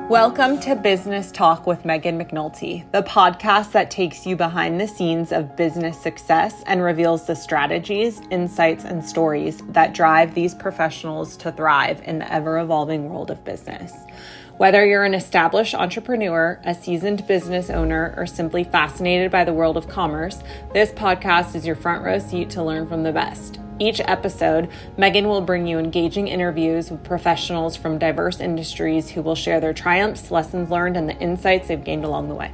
Welcome to Business Talk with Meghan McNulty, the podcast that takes you behind the scenes of business success and reveals the strategies, insights, and stories that drive these professionals to thrive in the ever-evolving world of business. Whether you're an established entrepreneur, a seasoned business owner, or simply fascinated by the world of commerce, this podcast is your front row seat to learn from the best. Each episode, Meghan will bring you engaging interviews with professionals from diverse industries who will share their triumphs, lessons learned, and the insights they've gained along the way.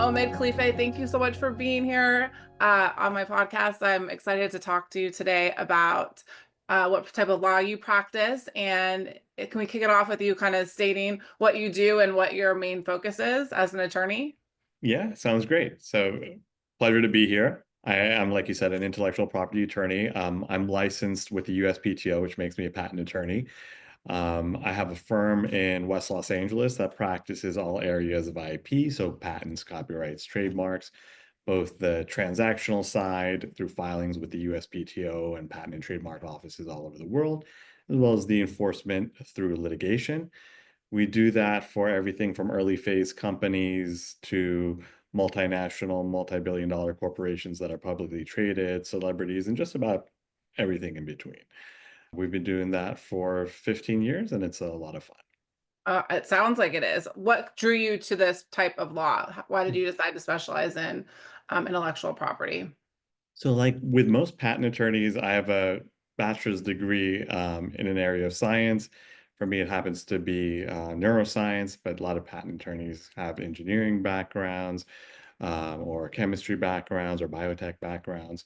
Omid Khalifeh, thank you so much for being here on my podcast. I'm excited to talk to you today about what type of law you practice, and can we kick it off with you kind of stating what you do and what your main focus is as an attorney? Yeah, sounds great. So pleasure to be here. I am, like you said, an intellectual property attorney. I'm licensed with the USPTO, which makes me a patent attorney. I have a firm in West Los Angeles that practices all areas of IP, so patents, copyrights, trademarks, both the transactional side through filings with the USPTO and patent and trademark offices all over the world, as well as the enforcement through litigation. We do that for everything from early phase companies to multinational, multi-billion dollar corporations that are publicly traded, celebrities, and just about everything in between. We've been doing that for 15 years, and it's a lot of fun. It sounds like it is. What drew you to this type of law? Why did you decide to specialize in intellectual property? So, like with most patent attorneys, I have a bachelor's degree in an area of science. For me, it happens to be neuroscience, but a lot of patent attorneys have engineering backgrounds or chemistry backgrounds or biotech backgrounds.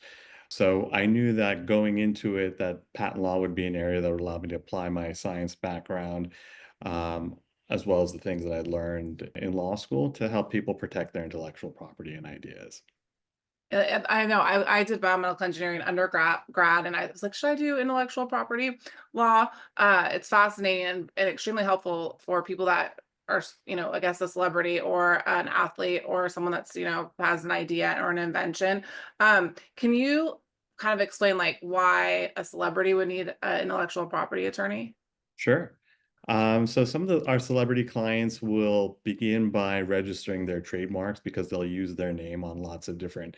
So I knew that going into it, that patent law would be an area that would allow me to apply my science background, um, as well as the things that I learned in law school to help people protect their intellectual property and ideas. And I know I did biomedical engineering undergrad, and I was like, should I do intellectual property law? It's fascinating and extremely helpful for people that are, I guess a celebrity or an athlete or someone that's, has an idea or an invention. Can you kind of explain like why a celebrity would need an intellectual property attorney? Sure. So some of our celebrity clients will begin by registering their trademarks because they'll use their name on lots of different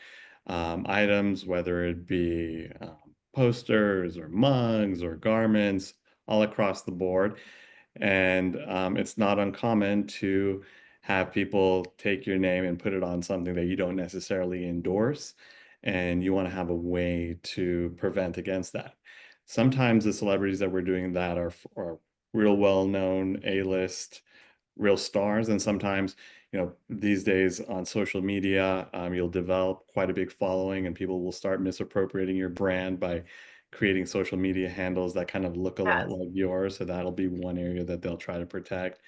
items, whether it be posters or mugs or garments, all across the board. And it's not uncommon to have people take your name and put it on something that you don't necessarily endorse, and you want to have a way to prevent against that. Sometimes the celebrities that we're doing that are real well-known A-list real stars, and sometimes, these days on social media, you'll develop quite a big following, and people will start misappropriating your brand by creating social media handles that kind of look a lot Yes. like yours. So that'll be one area that they'll try to protect.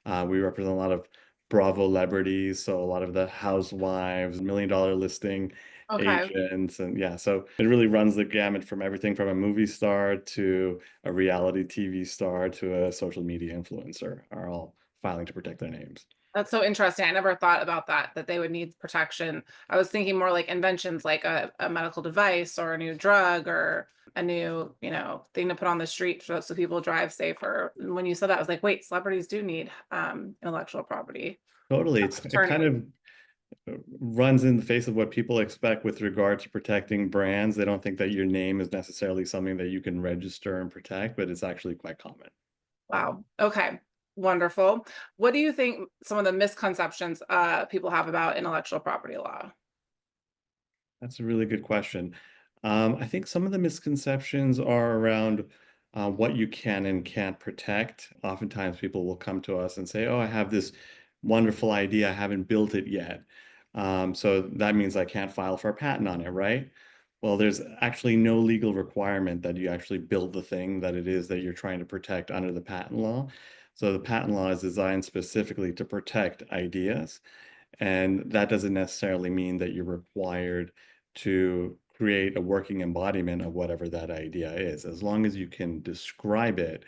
We represent a lot of Bravo celebrities, so a lot of the housewives, million-dollar listing Okay. agents, and yeah, so it really runs the gamut from everything from a movie star to a reality TV star to a social media influencer are all filing to protect their names. That's so interesting. I never thought about that they would need protection. I was thinking more like inventions, like a medical device or a new drug or a new, thing to put on the street so people drive safer. And when you said that, I was like, wait, celebrities do need intellectual property Totally, it attorney. kind of runs in the face of what people expect with regard to protecting brands. They don't think that your name is necessarily something that you can register and protect, but it's actually quite common. Wow. Okay. Wonderful. What do you think some of the misconceptions people have about intellectual property law? That's a really good question. I think some of the misconceptions are around what you can and can't protect. Oftentimes, people will come to us and say, "Oh, I have this wonderful idea. I haven't built it yet. So that means I can't file for a patent on it, right?" Well, there's actually no legal requirement that you actually build the thing that it is that you're trying to protect under the patent law. So the patent law is designed specifically to protect ideas. And that doesn't necessarily mean that you're required to create a working embodiment of whatever that idea is. As long as you can describe it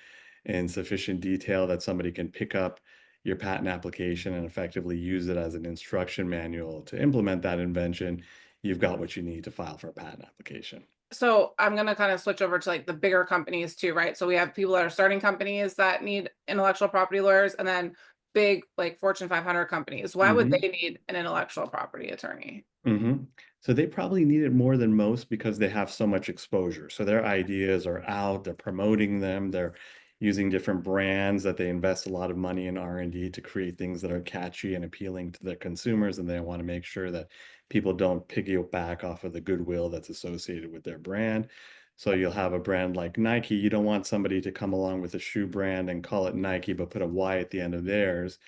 in sufficient detail that somebody can pick up your patent application and effectively use it as an instruction manual to implement that invention, you've got what you need to file for a patent application. So I'm gonna kind of switch over to like the bigger companies too, right? So we have people that are starting companies that need intellectual property lawyers, and then big like Fortune 500 companies. Why would Mhm. they need an intellectual property attorney? Mhm. So they probably need it more than most because they have so much exposure. So their ideas are out, they're promoting them, they're using different brands that they invest a lot of money in R&D to create things that are catchy and appealing to their consumers, and they want to make sure that people don't piggyback off of the goodwill that's associated with their brand. So you'll have a brand like Nike, you don't want somebody to come along with a shoe brand and call it Nike but put a Y at the end of theirs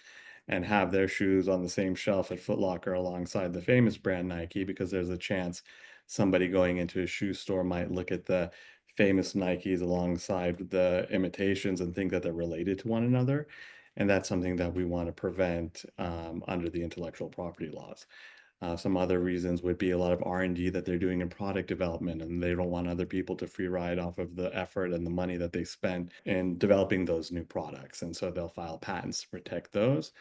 and have their shoes on the same shelf at Foot Locker alongside the famous brand Nike, because there's a chance somebody going into a shoe store might look at the famous Nikes alongside with the imitations and think that they're related to one another. And that's something that we want to prevent under the intellectual property laws. Some other reasons would be a lot of R&D that they're doing in product development, and they don't want other people to free ride off of the effort and the money that they spend in developing those new products. And so they'll file patents to protect those.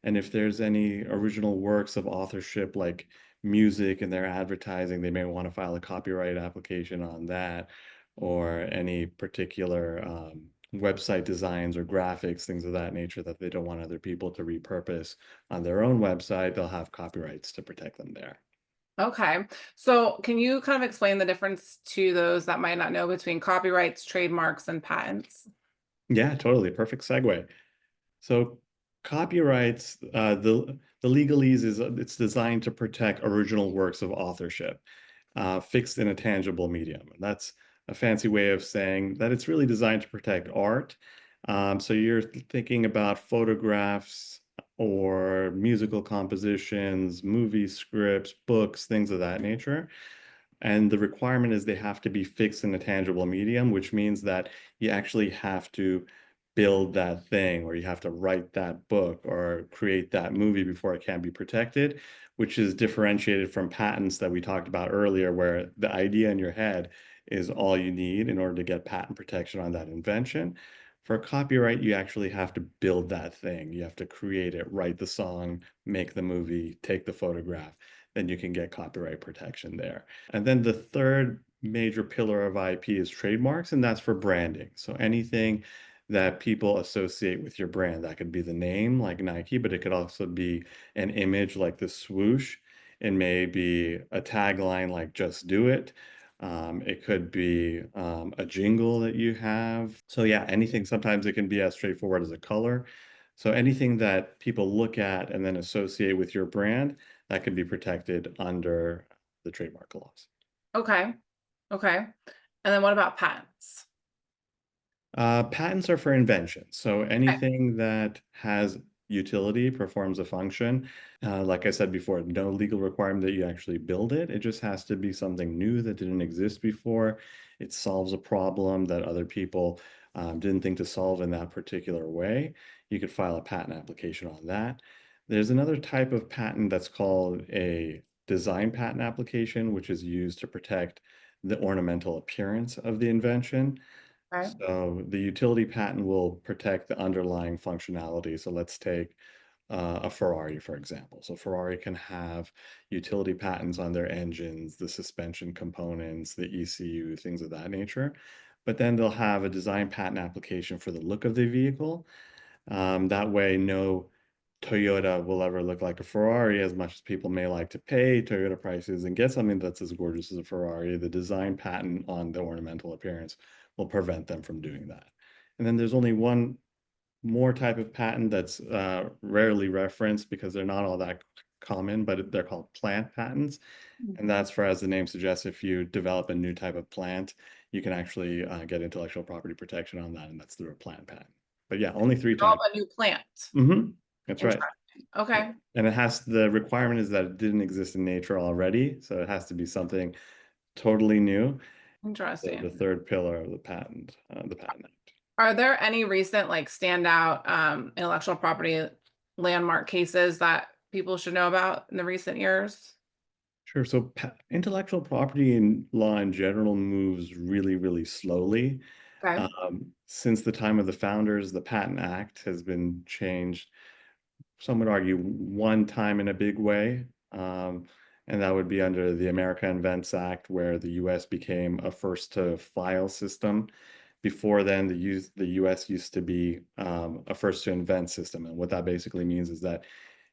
And if there's any original works of authorship like music and their advertising, they may want to file a copyright application on that, or any particular website designs or graphics, things of that nature that they don't want other people to repurpose on their own website. They'll have copyrights to protect them there. Okay. So can you kind of explain the difference to those that might not know between copyrights, trademarks, and patents? Yeah, totally. Perfect segue. So copyrights, the legalese is it's designed to protect original works of authorship, fixed in a tangible medium. And that's a fancy way of saying that it's really designed to protect art. So you're thinking about photographs or musical compositions, movie scripts, books, things of that nature. And the requirement is they have to be fixed in a tangible medium, which means that you actually have to build that thing, or you have to write that book or create that movie before it can be protected, which is differentiated from patents that we talked about earlier, where the idea in your head is all you need in order to get patent protection on that invention. For copyright, you actually have to build that thing. You have to create it, write the song, make the movie, take the photograph, then you can get copyright protection there. And then the third major pillar of IP is trademarks, and that's for branding. So anything that people associate with your brand, that could be the name like Nike, but it could also be an image like the swoosh. It may be a tagline like just do it. It could be a jingle that you have. So yeah, anything, sometimes it can be as straightforward as a color. So anything that people look at and then associate with your brand, that can be protected under the trademark laws. Okay. Okay. And then what about patents? Patents are for inventions. So Okay. anything that has utility, performs a function. Like I said before, no legal requirement that you actually build it. It just has to be something new that didn't exist before. It solves a problem that other people didn't think to solve in that particular way. You could file a patent application on that. There's another type of patent that's called a design patent application, which is used to protect the ornamental appearance of the invention. Okay. So the utility patent will protect the underlying functionality. So let's take a Ferrari, for example. So Ferrari can have utility patents on their engines, the suspension components, the ECU, things of that nature. But then they'll have a design patent application for the look of the vehicle. That way, no Toyota will ever look like a Ferrari, as much as people may like to pay Toyota prices and get something that's as gorgeous as a Ferrari. The design patent on the ornamental appearance will prevent them from doing that. And then there's only one more type of patent that's rarely referenced because they're not all that common, but they're called plant patents. And that's for, as the name suggests, if you develop a new type of plant, you can actually get intellectual property protection on that, and that's through a plant patent. But yeah, only three Develop types. a new plant. That's right. Interesting. Yeah. Okay. And it has, the requirement is that it didn't exist in nature already, so it has to be something totally new. The Interesting. third pillar of the Patent Act. Are there any recent like standout intellectual property landmark cases that people should know about in the recent years? Sure. So intellectual property in law in general moves really, really slowly. Okay. Since the time of the founders, the Patent Act has been changed, some would argue, one time in a big way. and that would be under the America Invents Act, where the US became a first to file system. Before then, the US used to be a first to invent system. And what that basically means is that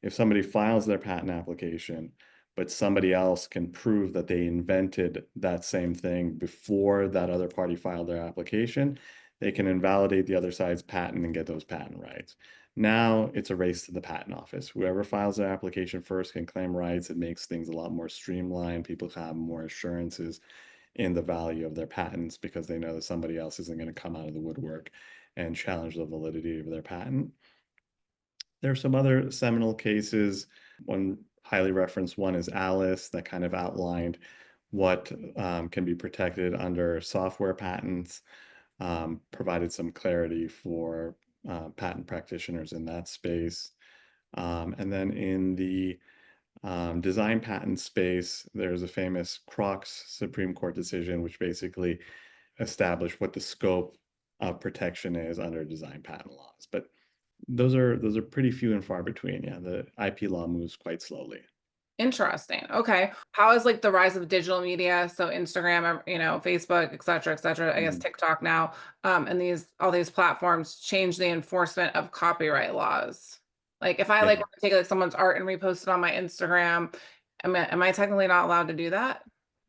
if somebody files their patent application, but somebody else can prove that they invented that same thing before that other party filed their application, they can invalidate the other side's patent and get those patent rights. Now it's a race to the patent office. Whoever files their application first can claim rights. It makes things a lot more streamlined. People have more assurances in the value of their patents because they know that somebody else isn't going to come out of the woodwork and challenge the validity of their patent. There are some other seminal cases. One highly referenced one is Alice that kind of outlined what can be protected under software patents, provided some clarity for patent practitioners in that space. And then in the design patent space, there's a famous Crocs Supreme Court decision, which basically established what the scope of protection is under design patent laws. But those are pretty few and far between. Yeah, the IP law moves quite slowly. Interesting. Okay. How is like the rise of digital media, so Instagram, Facebook, et cetera, I guess TikTok now, and all these platforms change the enforcement of copyright laws? Like if I Yeah. like want to take like someone's art and repost it on my Instagram, am I technically not allowed to do that?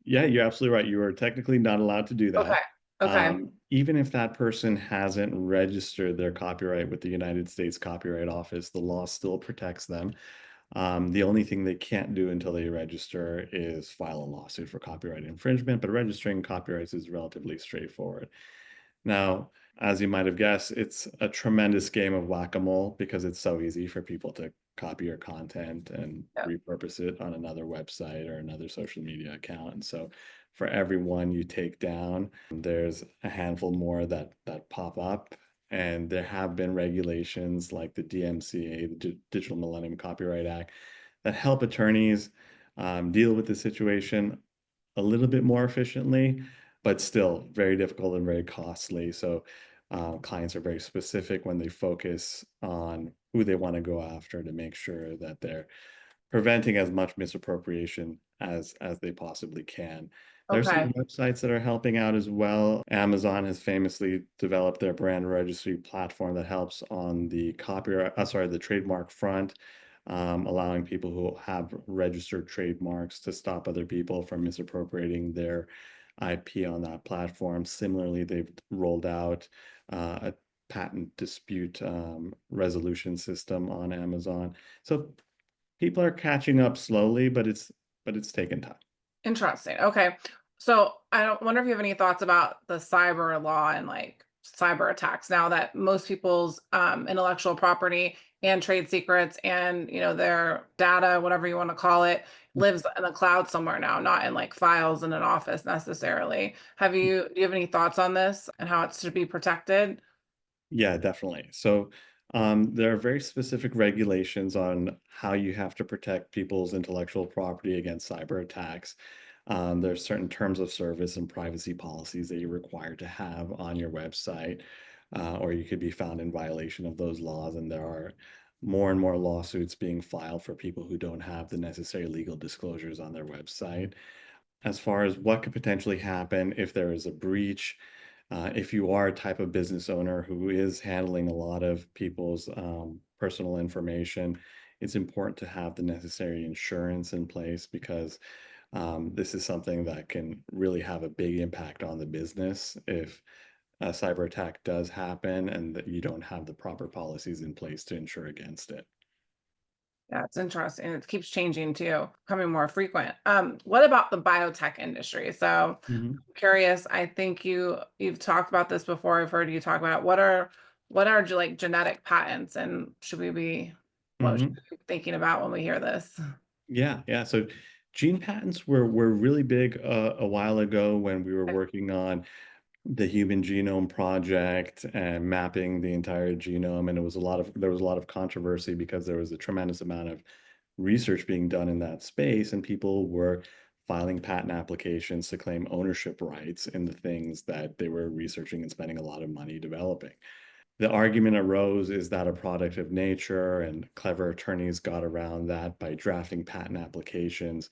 Yeah, you're absolutely right. You are technically not allowed to do that. Okay. Okay. Even if that person hasn't registered their copyright with the United States Copyright Office, the law still protects them. The only thing they can't do until they register is file a lawsuit for copyright infringement, but registering copyrights is relatively straightforward. Now, as you might have guessed, it's a tremendous game of whack-a-mole because it's so easy for people to copy your content and Yep. repurpose it on another website or another social media account. And so for every one you take down, there's a handful more that pop up. And there have been regulations like the DMCA, the Digital Millennium Copyright Act, that help attorneys deal with the situation a little bit more efficiently, but still very difficult and very costly. So clients are very specific when they focus on who they want to go after to make sure that they're preventing as much misappropriation as they possibly can. There's some Okay. websites that are helping out as well. Amazon has famously developed their brand registry platform that helps on the the trademark front, allowing people who have registered trademarks to stop other people from misappropriating their IP on that platform. Similarly, they've rolled out a patent dispute resolution system on Amazon. So people are catching up slowly, but it's taken time. Interesting. Okay. So I don't wonder if you have any thoughts about the cyber law and like cyber attacks now that most people's intellectual property and trade secrets and their data, whatever you want to call it, lives in the cloud somewhere now, not in like files in an office necessarily. Do you have any thoughts on this and how it's to be protected? Yeah, definitely. So there are very specific regulations on how you have to protect people's intellectual property against cyber attacks. There's certain terms of service and privacy policies that you're required to have on your website, or you could be found in violation of those laws. And there are more and more lawsuits being filed for people who don't have the necessary legal disclosures on their website. As far as what could potentially happen if there is a breach, if you are a type of business owner who is handling a lot of people's personal information, it's important to have the necessary insurance in place because this is something that can really have a big impact on the business if a cyber attack does happen and that you don't have the proper policies in place to insure against it. Yeah, it's interesting. It keeps changing too, becoming more frequent. What about the biotech industry? So Mhm. I'm curious, I think you've talked about this before. I've heard you talk about it. What are like genetic patents and what should Mhm. we be thinking about when we hear this? Yeah, yeah. So gene patents were really big a while ago when we were working on the Human Genome Project and mapping the entire genome, and there was a lot of controversy because there was a tremendous amount of research being done in that space, and people were filing patent applications to claim ownership rights in the things that they were researching and spending a lot of money developing. The argument arose, is that a product of nature? And clever attorneys got around that by drafting patent applications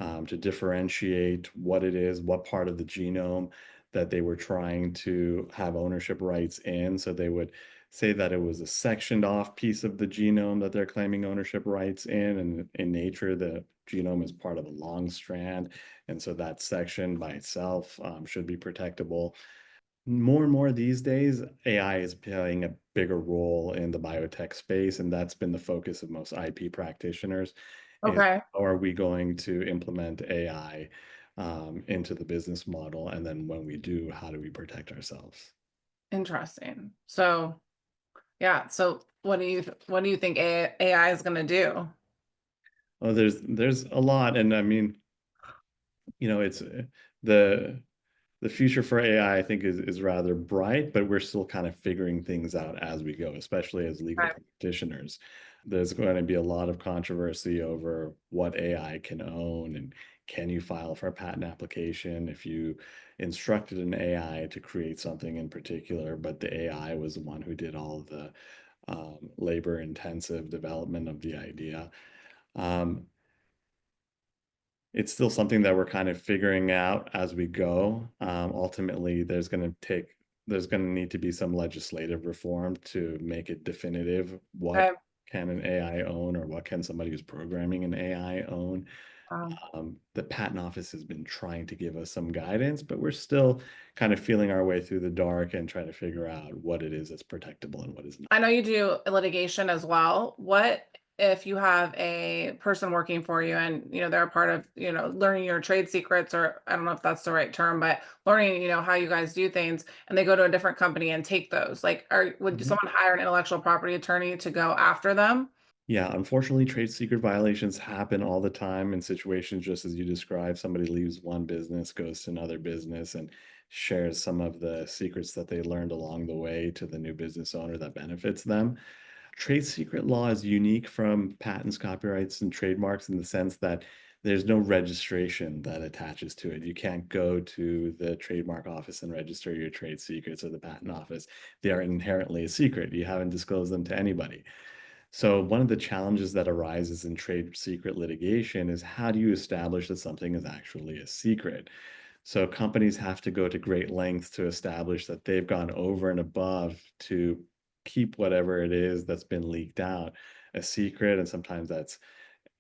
to differentiate what it is, what part of the genome that they were trying to have ownership rights in. So they would say that it was a sectioned off piece of the genome that they're claiming ownership rights in. And in nature, the genome is part of a long strand. And so that section by itself should be protectable. More and more these days, AI is playing a bigger role in the biotech space, and that's been the focus of most IP practitioners is Okay. how are we going to implement AI into the business model? And then when we do, how do we protect ourselves? Interesting. So, yeah. So what do you think AI is going to do? Oh, there's a lot, and I mean, it's the the future for AI, I think, is rather bright, but we're still kind of figuring things out as we go, especially as legal Okay. practitioners. There's going to be a lot of controversy over what AI can own and can you file for a patent application if you instructed an AI to create something in particular, but the AI was the one who did all the labor-intensive development of the idea. Um, it's still something that we're kind of figuring out as we go. Ultimately, there's going to need to be some legislative reform to make it definitive. What Okay. can an AI own, or what can somebody who's programming an AI own? Um, The patent office has been trying to give us some guidance, but we're still kind of feeling our way through the dark and trying to figure out what it is that's protectable and what is not. I know you do litigation as well. What if you have a person working for you and they're a part of, learning your trade secrets, or I don't know if that's the right term, but learning, how you guys do things, and they go to a different company and take those. Like, would Mhm. someone hire an intellectual property attorney to go after them? Yeah, unfortunately, trade secret violations happen all the time in situations just as you described. Somebody leaves one business, goes to another business, and shares some of the secrets that they learned along the way to the new business owner that benefits them. Trade secret law is unique from patents, copyrights, and trademarks in the sense that there's no registration that attaches to it. You can't go to the trademark office and register your trade secrets, or the patent office. They are inherently a secret. You haven't disclosed them to anybody. So one of the challenges that arises in trade secret litigation is how do you establish that something is actually a secret? So companies have to go to great lengths to establish that they've gone over and above to keep whatever it is that's been leaked out a secret. And sometimes that's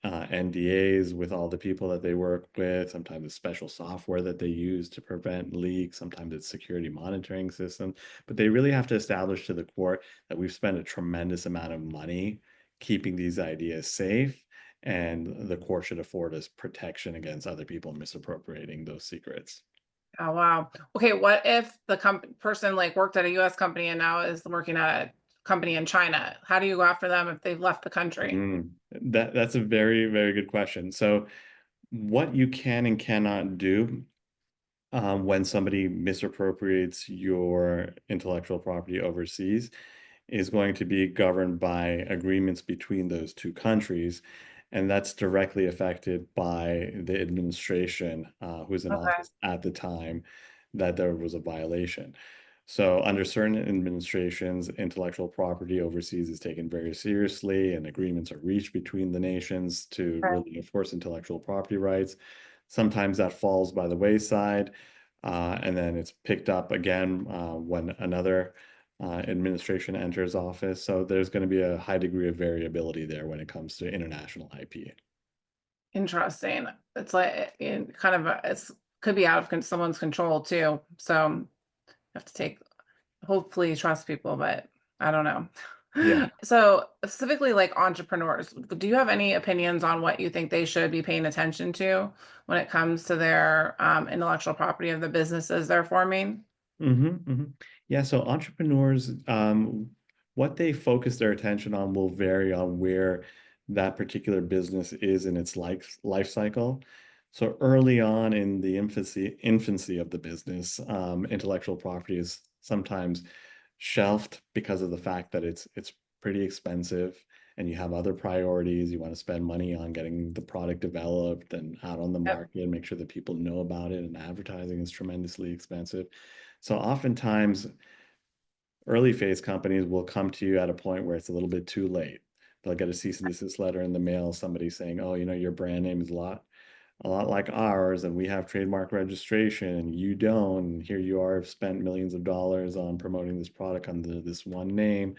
NDAs with all the people that they work with. Sometimes it's special software that they use to prevent leaks. Sometimes it's security monitoring systems. But they really have to establish to the court that we've spent a tremendous amount of money keeping these ideas safe, and the court should afford us protection against other people misappropriating those secrets. Oh, wow. Okay, what if the person like worked at a US company and now is working at a company in China? How do you go after them if they've left the country? That's a very, very good question. So what you can and cannot do when somebody misappropriates your intellectual property overseas is going to be governed by agreements between those two countries. And that's directly affected by the administration who's in Okay. office at the time that there was a violation. So, under certain administrations, intellectual property overseas is taken very seriously, and agreements are reached between the nations to Okay. really enforce intellectual property rights. Sometimes that falls by the wayside, and then it's picked up again when another administration enters office. So there's going to be a high degree of variability there when it comes to international IP. Interesting. It's like kind of it's could be out of someone's control too. So you have to hopefully trust people, but I don't know. Yeah. So specifically like entrepreneurs, do you have any opinions on what you think they should be paying attention to when it comes to their intellectual property of the businesses they're forming? Yeah, so entrepreneurs, what they focus their attention on will vary on where that particular business is in its life cycle. So early on in the infancy of the business, intellectual property is sometimes shelved because of the fact that it's pretty expensive and you have other priorities. You want to spend money on getting the product developed and out on the Yep. market and make sure that people know about it, and advertising is tremendously expensive. So oftentimes, early phase companies will come to you at a point where it's a little bit too late. They'll get a cease and desist letter in the mail, somebody saying, "Oh, your brand name is a lot like ours, and we have trademark registration, and you don't, and here you are, have spent millions of dollars on promoting this product under this one name.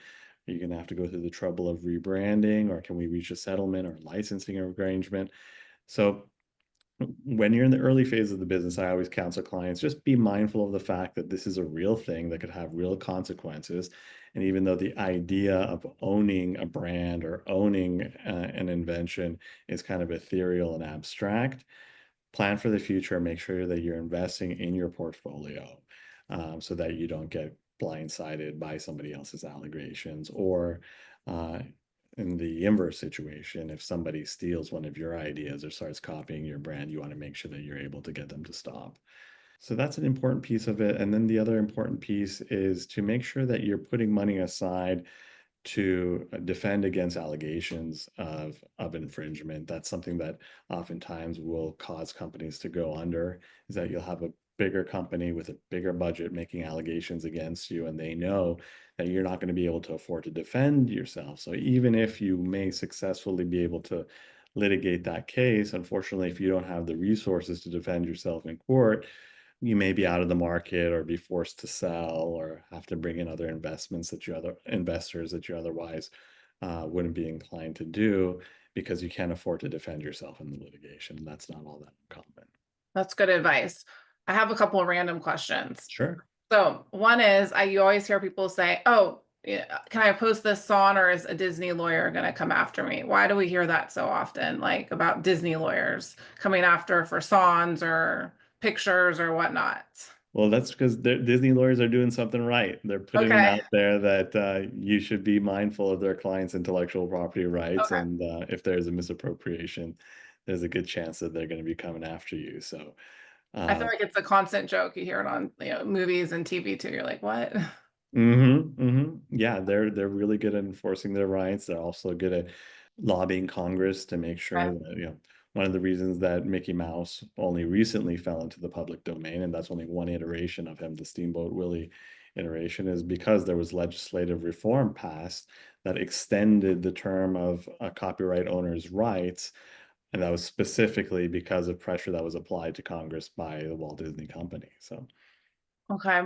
Are you going to have to go through the trouble of rebranding, or can we reach a settlement or licensing arrangement? So when you're in the early phase of the business, I always counsel clients, just be mindful of the fact that this is a real thing that could have real consequences. And even though the idea of owning a brand or owning an invention is kind of ethereal and abstract, plan for the future, make sure that you're investing in your portfolio, so that you don't get blindsided by somebody else's allegations, or uh, in the inverse situation, if somebody steals one of your ideas or starts copying your brand, you want to make sure that you're able to get them to stop. So that's an important piece of it. And then the other important piece is to make sure that you're putting money aside to defend against allegations of infringement. That's something that oftentimes will cause companies to go under, is that you'll have a bigger company with a bigger budget making allegations against you, and they know that you're not going to be able to afford to defend yourself. So even if you may successfully be able to litigate that case, unfortunately, if you don't have the resources to defend yourself in court, you may be out of the market or be forced to sell or have to bring in other investments that you other investors that you otherwise wouldn't be inclined to do, because you can't afford to defend yourself in the litigation. That's not all that common. That's good advice. I have a couple of random questions. Sure. So one is, you always hear people say, "Oh, yeah, can I post this on, or is a Disney lawyer going to come after me?" Why do we hear that so often, like about Disney lawyers coming after for songs or pictures or whatnot? Well, that's because Disney lawyers are doing something right. They're putting Okay. out there that you should be mindful of their clients' intellectual property rights, Okay. and if there's a misappropriation, there's a good chance that they're going to be coming after you. So, I feel uh, like it's a constant joke. You hear it on, movies and TV too. You're like, what? Yeah, they're really good at enforcing their rights. They're also good at lobbying Congress to make sure Okay. that, one of the reasons that Mickey Mouse only recently fell into the public domain, and that's only one iteration of him, the Steamboat Willie iteration, is because there was legislative reform passed that extended the term of a copyright owner's rights. And that was specifically because of pressure that was applied to Congress by the Walt Disney Company. So, Okay.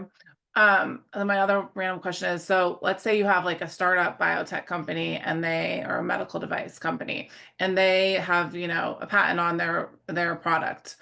And then my other random question is, so let's say you have like a startup biotech company and they are a medical device company and they have, a patent on their product.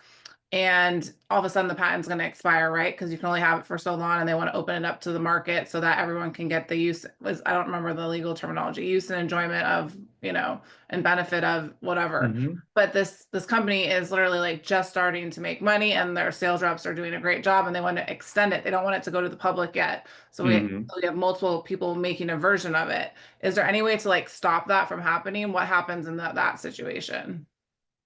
And all of a sudden the patent's going to expire, right? Because you can only have it for so long, and they want to open it up to the market so that everyone can get the use. I don't remember the legal terminology, use and enjoyment of, and benefit of whatever. mhm, But this company is literally like just starting to make money, and their sales reps are doing a great job, and they want to extend it. They don't want it to go to the public yet. So mhm. we have multiple people making a version of it. Is there any way to like stop that from happening? What happens in that situation?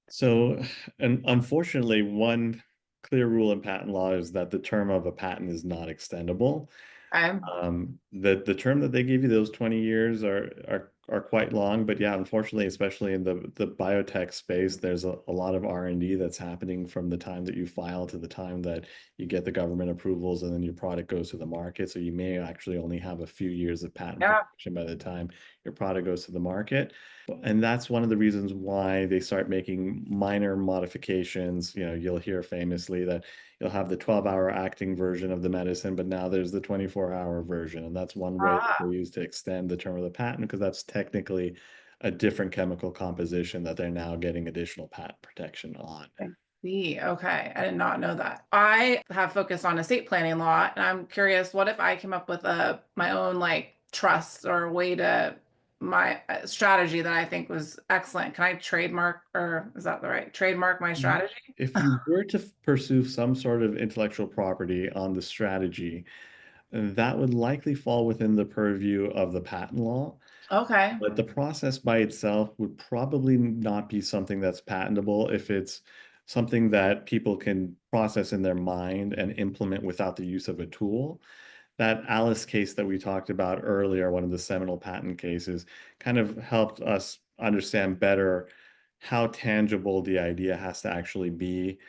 So, and unfortunately, one clear rule in patent law is that the term of a patent is not extendable. Okay. The term that they give you, those 20 years, are quite long, but yeah, unfortunately, especially in the biotech space, there's a lot of R&D that's happening from the time that you file to the time that you get the government approvals, and then your product goes to the market. So you may actually only have a few years of patent Yeah. protection by the time your product goes to the market. And that's one of the reasons why they start making minor modifications. You'll hear famously that you'll have the 12-hour acting version of the medicine, but now there's the 24-hour version. And that's one way that Ah. they use to extend the term of the patent, because that's technically a different chemical composition that they're now getting additional patent protection on. I see. Okay. I did not know that. I have focused on estate planning law, and I'm curious, what if I came up with my own like trust or way to my strategy that I think was excellent. Can I trademark, or is that the right trademark my strategy? If you were to pursue some sort of intellectual property on the strategy, that would likely fall within the purview of the patent law. Okay. But the process by itself would probably not be something that's patentable if it's something that people can process in their mind and implement without the use of a tool. That Alice case that we talked about earlier, one of the seminal patent cases, kind of helped us understand better how tangible the idea has to actually be.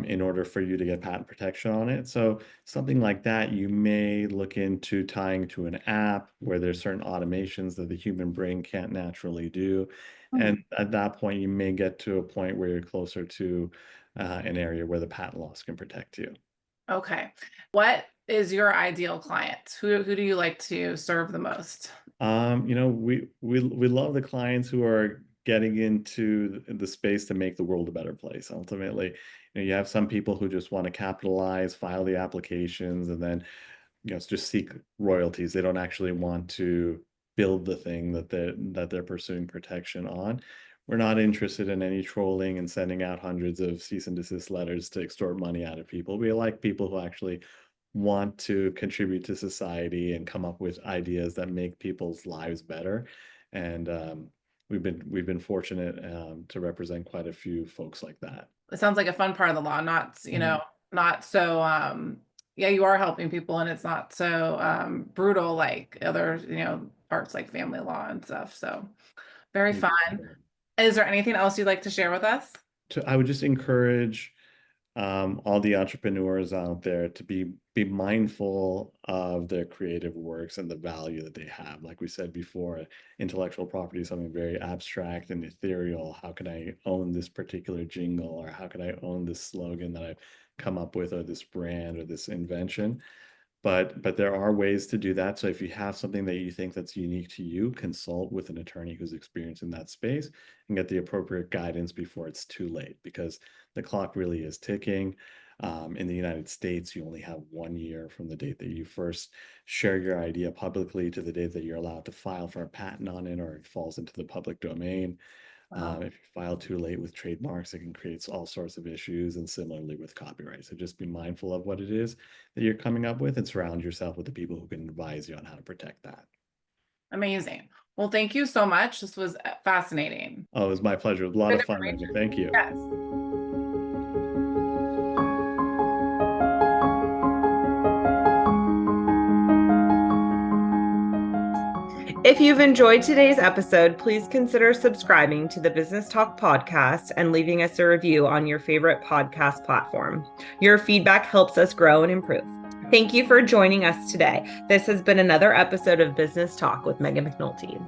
in order for you to get patent protection on it. So something like that, you may look into tying to an app where there's certain automations that the human brain can't naturally do. And at that point, you may get to a point where you're closer to an area where the patent laws can protect you. Okay. What is your ideal client? Who do you like to serve the most? We love the clients who are getting into the space to make the world a better place. Ultimately, you have some people who just want to capitalize, file the applications, and then just seek royalties. They don't actually want to build the thing that they're pursuing protection on. We're not interested in any trolling and sending out hundreds of cease and desist letters to extort money out of people. We like people who actually want to contribute to society and come up with ideas that make people's lives better. And we've been fortunate to represent quite a few folks like that. It sounds like a fun part of the law, not, not so, yeah, you are helping people and it's not so brutal like other, parts like family law and stuff. So very fun. Is there anything else you'd like to share with us? I would just encourage all the entrepreneurs out there to be mindful of their creative works and the value that they have. Like we said before, intellectual property is something very abstract and ethereal. How can I own this particular jingle, or how can I own this slogan that I've come up with, or this brand, or this invention? But there are ways to do that. So if you have something that you think that's unique to you, consult with an attorney who's experienced in that space and get the appropriate guidance before it's too late, because the clock really is ticking. In the United States, you only have 1 year from the date that you first share your idea publicly to the date that you're allowed to file for a patent on it, or it falls into the public domain. If you file too late with trademarks, it can create all sorts of issues, and similarly with copyright. So just be mindful of what it is that you're coming up with and surround yourself with the people who can advise you on how to protect that. Amazing. Well, thank you so much. This was fascinating. Oh, it was my pleasure. It was a lot Good of fun. information. Thank you. Yes. If you've enjoyed today's episode, please consider subscribing to the Business Talk podcast and leaving us a review on your favorite podcast platform. Your feedback helps us grow and improve. Thank you for joining us today. This has been another episode of Business Talk with Meghan McNulty.